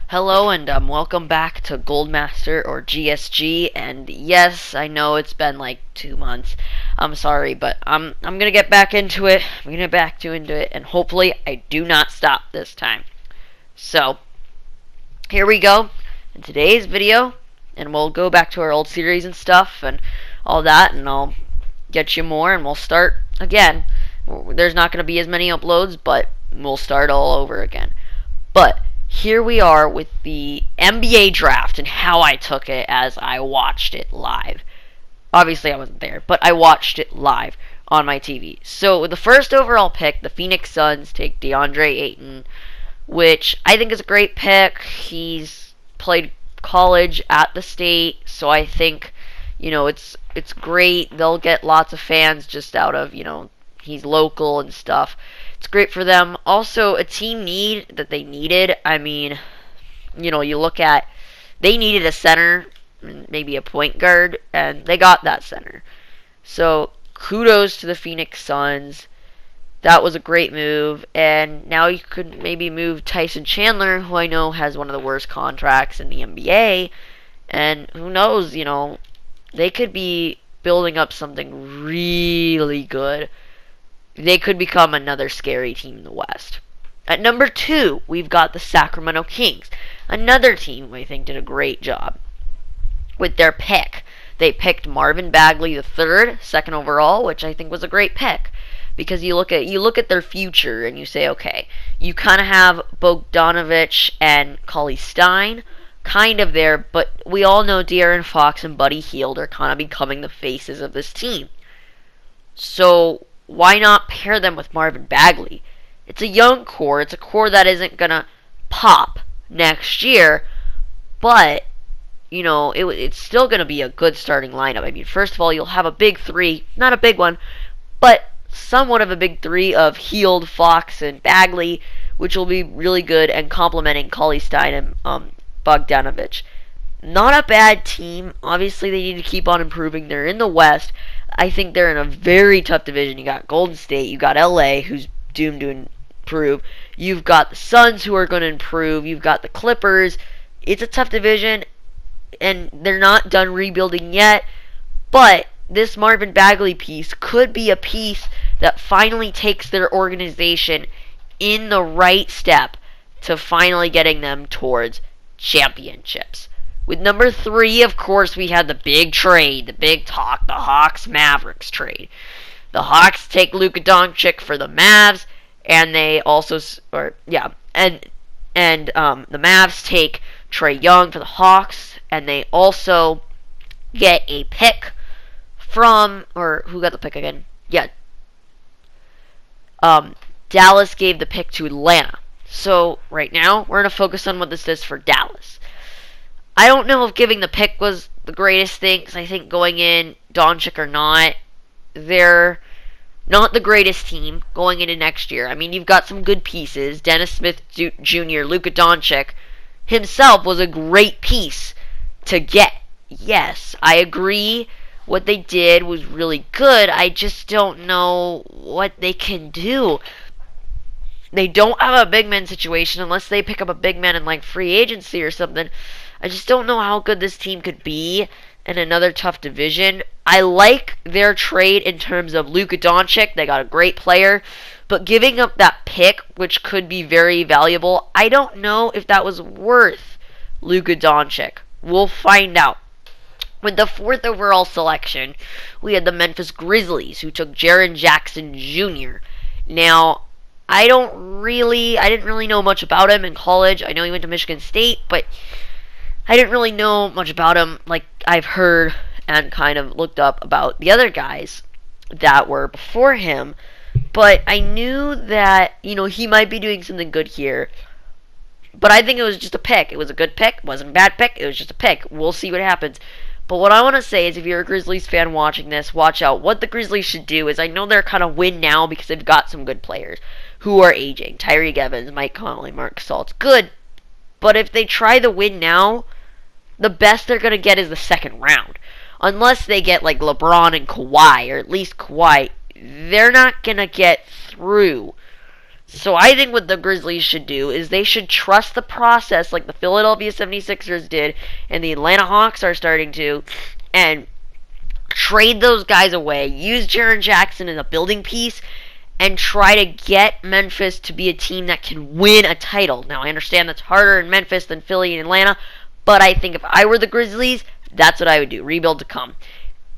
Hello and welcome back to Goldmaster or GSG. And yes, I know it's been like 2 months. I'm sorry, but I'm gonna get back into it. I'm gonna get back into it, and hopefully I do not stop this time. So here we go in today's video, and we'll go back to our old series and stuff and all that, and I'll get you more, and we'll start again. There's not gonna be as many uploads, but we'll start all over again. But here we are with the NBA draft and how I took it as I watched it live. Obviously, I wasn't there, but I watched it live on my TV. So, with the first overall pick, the Phoenix Suns take DeAndre Ayton, which I think is a great pick. He's played college at the state, so I think, it's great. They'll get lots of fans just out of, he's local and stuff. It's great for them. Also, a team need that they needed. I mean, you look at, they needed a center, maybe a point guard, and they got that center. So, kudos to the Phoenix Suns. That was a great move. And now you could maybe move Tyson Chandler, who I know has one of the worst contracts in the NBA. And who knows, they could be building up something really good. They could become another scary team in the West. At number 2, we've got the Sacramento Kings. Another team I think did a great job with their pick. They picked Marvin Bagley III, second overall, which I think was a great pick. Because you look at their future and you say, okay, you kind of have Bogdanovich and Cauley Stein kind of there, but we all know De'Aaron Fox and Buddy Hield are kind of becoming the faces of this team. So why not pair them with Marvin Bagley? It's a young core. It's a core that isn't going to pop next year, but, it's still going to be a good starting lineup. I mean, first of all, you'll have a big three. Not a big one, but somewhat of a big three of Hield, Fox, and Bagley, which will be really good and complementing Cauley Stein and Bogdanovich. Not a bad team. Obviously, they need to keep on improving. They're in the West. I think they're in a very tough division. You got Golden State, you got LA, who's doomed to improve. You've got the Suns, who are going to improve. You've got the Clippers. It's a tough division, and they're not done rebuilding yet. But this Marvin Bagley piece could be a piece that finally takes their organization in the right step to finally getting them towards championships. With number 3, of course, we had the big trade, the big talk, the Hawks-Mavericks trade. The Hawks take Luka Doncic for the Mavs, and they also, the Mavs take Trae Young for the Hawks, and they also get a pick from, or who got the pick again? Yeah, Dallas gave the pick to Atlanta. So right now, we're going to focus on what this does for Dallas. I don't know if giving the pick was the greatest thing, because I think going in, Doncic or not, they're not the greatest team going into next year. I mean, you've got some good pieces. Dennis Smith Jr., Luka Doncic himself was a great piece to get. Yes, I agree. What they did was really good. I just don't know what they can do. They don't have a big man situation unless they pick up a big man in like free agency or something. I just don't know how good this team could be in another tough division. I like their trade in terms of Luka Doncic. They got a great player. But giving up that pick, which could be very valuable, I don't know if that was worth Luka Doncic. We'll find out. With the 4th overall selection, we had the Memphis Grizzlies, who took Jaren Jackson Jr. Now, I didn't really know much about him in college. I know he went to Michigan State, but I didn't really know much about him like I've heard and kind of looked up about the other guys that were before him. But I knew that, he might be doing something good here. But I think it was just a pick. It was a good pick. It wasn't a bad pick. It was just a pick. We'll see what happens. But what I want to say is, if you're a Grizzlies fan watching this, watch out. What the Grizzlies should do is, I know they're kind of win now because they've got some good players who are aging. Tyreke Evans, Mike Conley, Marc Gasol. It's good. But if they try the win now, the best they're going to get is the second round. Unless they get like LeBron and Kawhi, or at least Kawhi, they're not going to get through So I think what the Grizzlies should do is they should trust the process like the Philadelphia 76ers did and the Atlanta Hawks are starting to, and trade those guys away. Use Jaren Jackson as a building piece and try to get Memphis to be a team that can win a title. Now, I understand that's harder in Memphis than Philly and Atlanta, but I think if I were the Grizzlies, that's what I would do. Rebuild to come.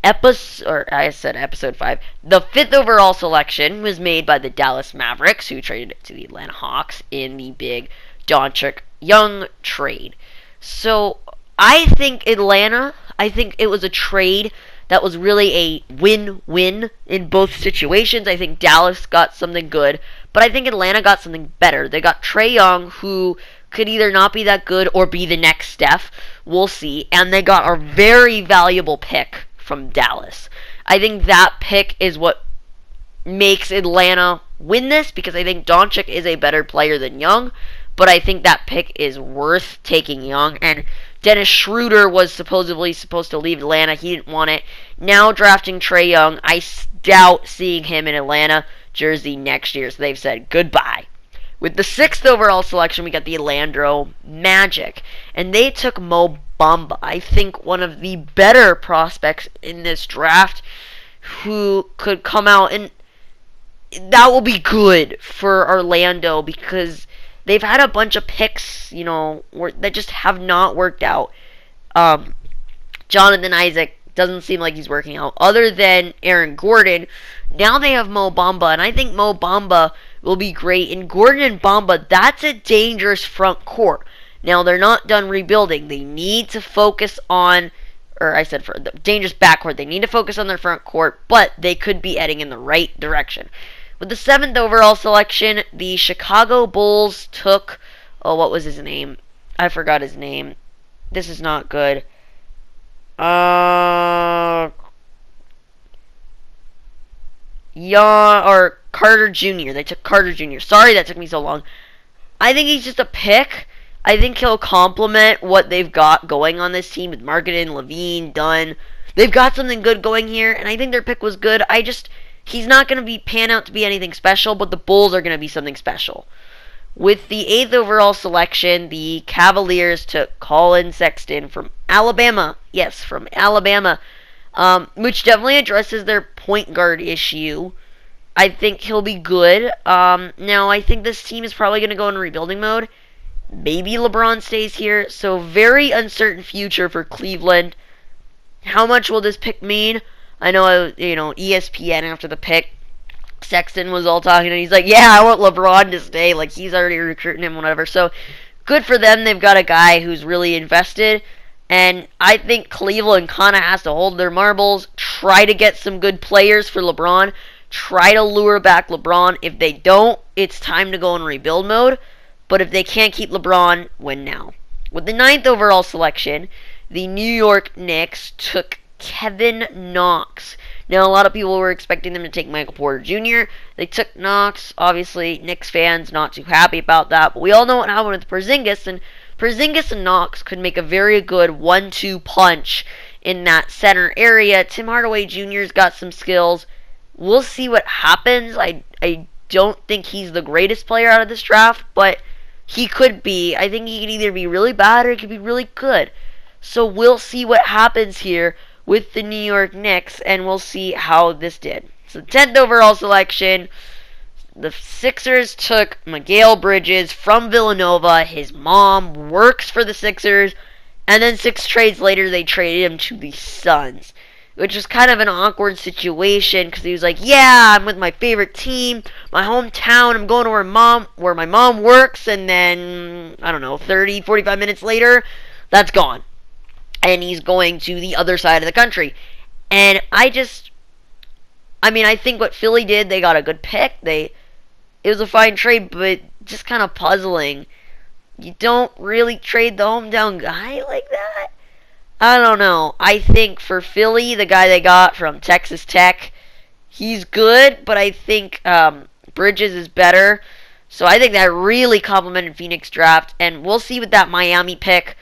Episode 5. The 5th overall selection was made by the Dallas Mavericks, who traded it to the Atlanta Hawks in the big Doncic Young trade. So, I think it was a trade that was really a win-win in both situations. I think Dallas got something good, but I think Atlanta got something better. They got Trae Young, who could either not be that good or be the next Steph. We'll see. And they got a very valuable pick from Dallas. I think that pick is what makes Atlanta win this, because I think Doncic is a better player than Young, but I think that pick is worth taking Young. And Dennis Schroeder was supposedly supposed to leave Atlanta. He didn't want it. Now drafting Trae Young, I doubt seeing him in Atlanta jersey next year, so they've said goodbye. With the 6th overall selection, we got the Orlando Magic, and they took Mo Bamba. I think one of the better prospects in this draft, who could come out, and that will be good for Orlando because they've had a bunch of picks, that just have not worked out. Jonathan Isaac doesn't seem like he's working out. Other than Aaron Gordon, now they have Mo Bamba, and I think Mo Bamba will be great. And Gordon and Bamba, that's a dangerous front court. Now, they're not done rebuilding. They need to focus on, for the dangerous backcourt. They need to focus on their front court, but they could be heading in the right direction. With the 7th overall selection, the Chicago Bulls took, what was his name? I forgot his name. This is not good. Carter Jr. They took Carter Jr. Sorry that took me so long. I think he's just a pick. I think he'll complement what they've got going on this team with Markkanen, Levine, Dunn. They've got something good going here, and I think their pick was good. He's not going to pan out to be anything special, but the Bulls are going to be something special. With the 8th overall selection, the Cavaliers took Colin Sexton from Alabama. Yes, from Alabama. Which definitely addresses their point guard issue. I think he'll be good. Now, I think this team is probably going to go in rebuilding mode. Maybe LeBron stays here. So, very uncertain future for Cleveland. How much will this pick mean? I know, ESPN after the pick, Sexton was all talking, and he's like, yeah, I want LeBron to stay. Like, he's already recruiting him, whatever. So, good for them. They've got a guy who's really invested. And I think Cleveland kind of has to hold their marbles, try to get some good players for LeBron, try to lure back LeBron. If they don't, it's time to go in rebuild mode. But if they can't keep LeBron, win now. With the 9th overall selection, the New York Knicks took Kevin Knox. Now, a lot of people were expecting them to take Michael Porter Jr. They took Knox. Obviously, Knicks fans not too happy about that. But we all know what happened with Porzingis, and Porzingis and Knox could make a very good 1-2 punch in that center area. Tim Hardaway Jr.'s got some skills. We'll see what happens. I don't think he's the greatest player out of this draft, but he could be. I think he could either be really bad or he could be really good. So we'll see what happens here with the New York Knicks, and we'll see how this did. So 10th overall selection, the Sixers took Miguel Bridges from Villanova. His mom works for the Sixers, and then 6 trades later they traded him to the Suns, which was kind of an awkward situation because he was like, yeah, I'm with my favorite team, my hometown, I'm going to where my mom works, and then, 30, 45 minutes later, that's gone. And he's going to the other side of the country. And I think what Philly did, they got a good pick. It was a fine trade, but just kind of puzzling. You don't really trade the hometown guy like that. I don't know. I think for Philly, the guy they got from Texas Tech, he's good, but I think Bridges is better. So I think that really complimented Phoenix draft. And we'll see with that Miami pick.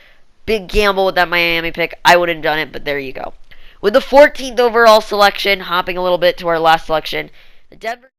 Big gamble with that Miami pick. I wouldn't have done it, but there you go. With the 14th overall selection, hopping a little bit to our last selection, the Denver